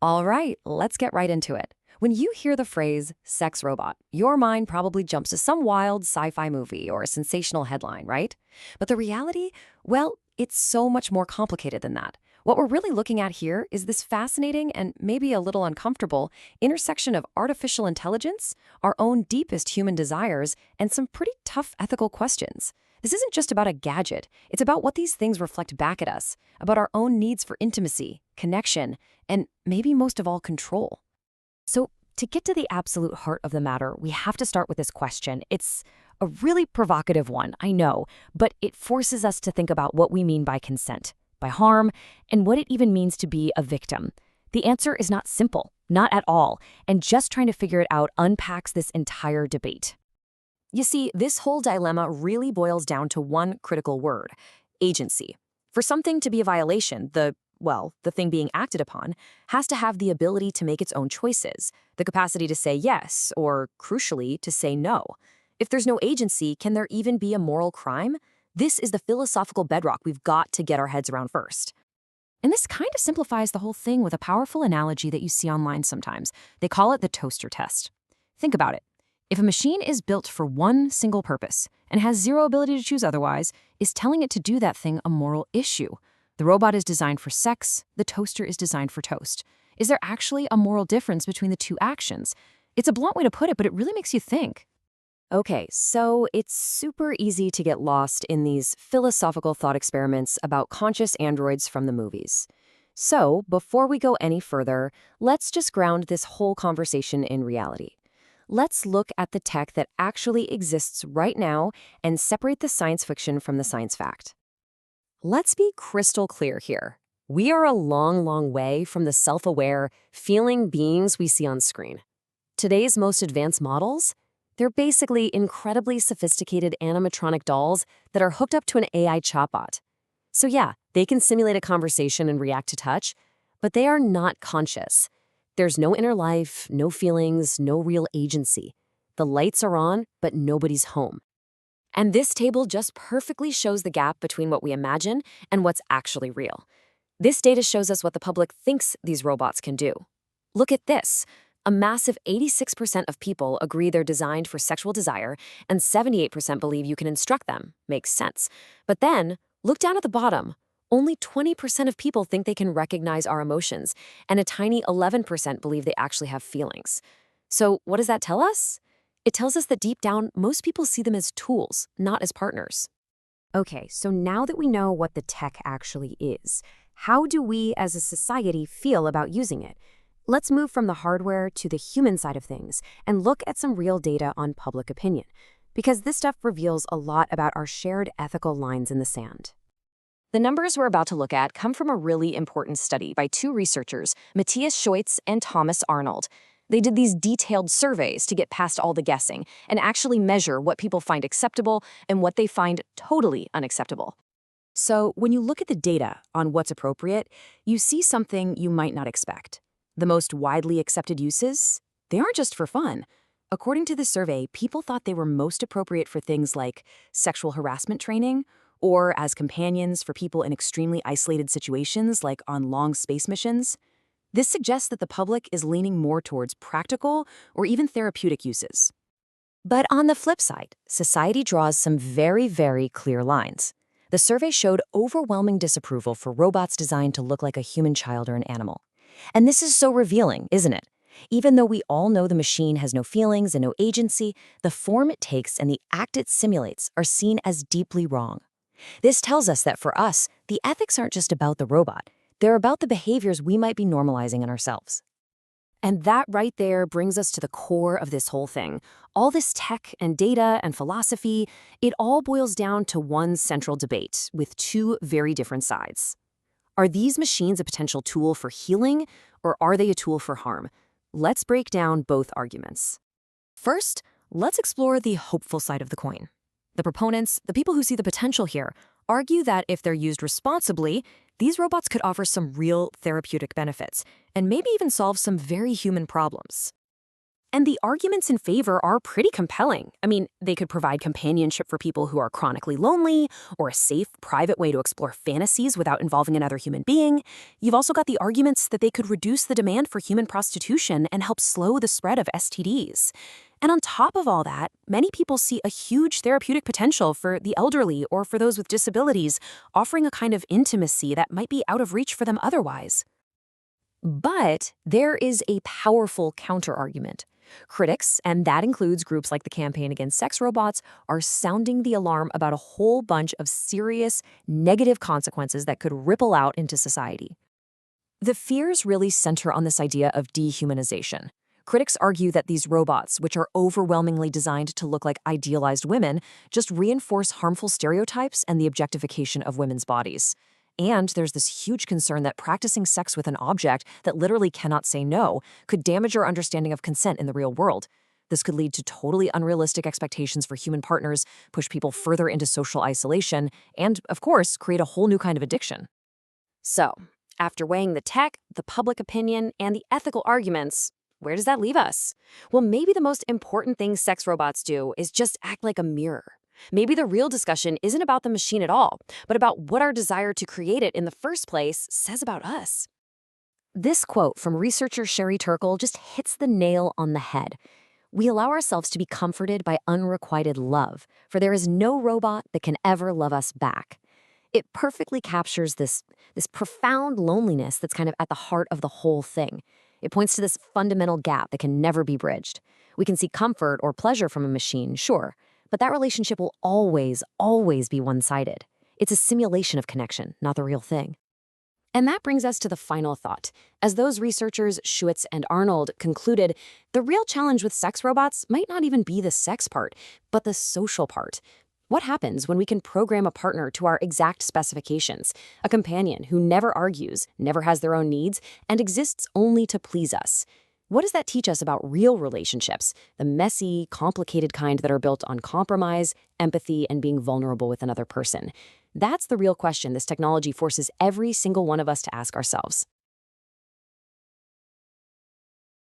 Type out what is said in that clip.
All right, let's get right into it. When you hear the phrase sex robot, your mind probably jumps to some wild sci-fi movie or a sensational headline, right? But the reality, well, it's so much more complicated than that. What we're really looking at here is this fascinating and maybe a little uncomfortable intersection of artificial intelligence, our own deepest human desires, and some pretty tough ethical questions. This isn't just about a gadget. It's about what these things reflect back at us, about our own needs for intimacy, connection, and maybe most of all, control. So, to get to the absolute heart of the matter, we have to start with this question. It's a really provocative one, I know, but it forces us to think about what we mean by consent, by harm, and what it even means to be a victim. The answer is not simple, not at all, and just trying to figure it out unpacks this entire debate. You see, this whole dilemma really boils down to one critical word: agency. For something to be a violation, the thing being acted upon has to have the ability to make its own choices, the capacity to say yes, or, crucially, to say no. If there's no agency, can there even be a moral crime? This is the philosophical bedrock we've got to get our heads around first. And this kind of simplifies the whole thing with a powerful analogy that you see online sometimes. They call it the toaster test. Think about it. If a machine is built for one single purpose and has zero ability to choose otherwise, is telling it to do that thing a moral issue? The robot is designed for sex, the toaster is designed for toast. Is there actually a moral difference between the two actions? It's a blunt way to put it, but it really makes you think. Okay, so it's super easy to get lost in these philosophical thought experiments about conscious androids from the movies. So, before we go any further, let's just ground this whole conversation in reality. Let's look at the tech that actually exists right now and separate the science fiction from the science fact. Let's be crystal clear here. We are a long, long way from the self-aware, feeling beings we see on screen. Today's most advanced models? They're basically incredibly sophisticated animatronic dolls that are hooked up to an AI chatbot. So yeah, they can simulate a conversation and react to touch, but they are not conscious. There's no inner life, no feelings, no real agency. The lights are on, but nobody's home. And this table just perfectly shows the gap between what we imagine and what's actually real. This data shows us what the public thinks these robots can do. Look at this. A massive 86% of people agree they're designed for sexual desire, and 78% believe you can instruct them. Makes sense. But then, look down at the bottom. Only 20% of people think they can recognize our emotions, and a tiny 11% believe they actually have feelings. So what does that tell us? It tells us that deep down, most people see them as tools, not as partners. Okay, so now that we know what the tech actually is, how do we as a society feel about using it? Let's move from the hardware to the human side of things and look at some real data on public opinion, because this stuff reveals a lot about our shared ethical lines in the sand. The numbers we're about to look at come from a really important study by two researchers, Matthias Scheutz and Thomas Arnold. They did these detailed surveys to get past all the guessing and actually measure what people find acceptable and what they find totally unacceptable. So when you look at the data on what's appropriate, you see something you might not expect. The most widely accepted uses, they aren't just for fun. According to the survey, people thought they were most appropriate for things like sexual harassment training, or as companions for people in extremely isolated situations like on long space missions. This suggests that the public is leaning more towards practical or even therapeutic uses. But on the flip side, society draws some very, very clear lines. The survey showed overwhelming disapproval for robots designed to look like a human child or an animal. And this is so revealing, isn't it? Even though we all know the machine has no feelings and no agency, the form it takes and the act it simulates are seen as deeply wrong. This tells us that for us, the ethics aren't just about the robot. They're about the behaviors we might be normalizing in ourselves. And that right there brings us to the core of this whole thing. All this tech and data and philosophy, it all boils down to one central debate with two very different sides. Are these machines a potential tool for healing, or are they a tool for harm? Let's break down both arguments. First, let's explore the hopeful side of the coin. The proponents, the people who see the potential here, argue that if they're used responsibly, these robots could offer some real therapeutic benefits and maybe even solve some very human problems. And the arguments in favor are pretty compelling. I mean, they could provide companionship for people who are chronically lonely, or a safe, private way to explore fantasies without involving another human being. You've also got the arguments that they could reduce the demand for human prostitution and help slow the spread of STDs. And on top of all that, many people see a huge therapeutic potential for the elderly or for those with disabilities, offering a kind of intimacy that might be out of reach for them otherwise. But there is a powerful counterargument. Critics, and that includes groups like the Campaign Against Sex Robots, are sounding the alarm about a whole bunch of serious, negative consequences that could ripple out into society. The fears really center on this idea of dehumanization. Critics argue that these robots, which are overwhelmingly designed to look like idealized women, just reinforce harmful stereotypes and the objectification of women's bodies. And there's this huge concern that practicing sex with an object that literally cannot say no could damage our understanding of consent in the real world. This could lead to totally unrealistic expectations for human partners, push people further into social isolation, and, of course, create a whole new kind of addiction. So, after weighing the tech, the public opinion, and the ethical arguments, where does that leave us? Well, maybe the most important thing sex robots do is just act like a mirror. Maybe the real discussion isn't about the machine at all, but about what our desire to create it in the first place says about us. This quote from researcher Sherry Turkle just hits the nail on the head. We allow ourselves to be comforted by unrequited love, for there is no robot that can ever love us back. It perfectly captures this profound loneliness that's kind of at the heart of the whole thing. It points to this fundamental gap that can never be bridged. We can seek comfort or pleasure from a machine, sure, but that relationship will always, always be one-sided. It's a simulation of connection, not the real thing. And that brings us to the final thought. As those researchers, Schwitz and Arnold, concluded, the real challenge with sex robots might not even be the sex part, but the social part. What happens when we can program a partner to our exact specifications, a companion who never argues, never has their own needs, and exists only to please us? What does that teach us about real relationships, the messy, complicated kind that are built on compromise, empathy, and being vulnerable with another person? That's the real question this technology forces every single one of us to ask ourselves.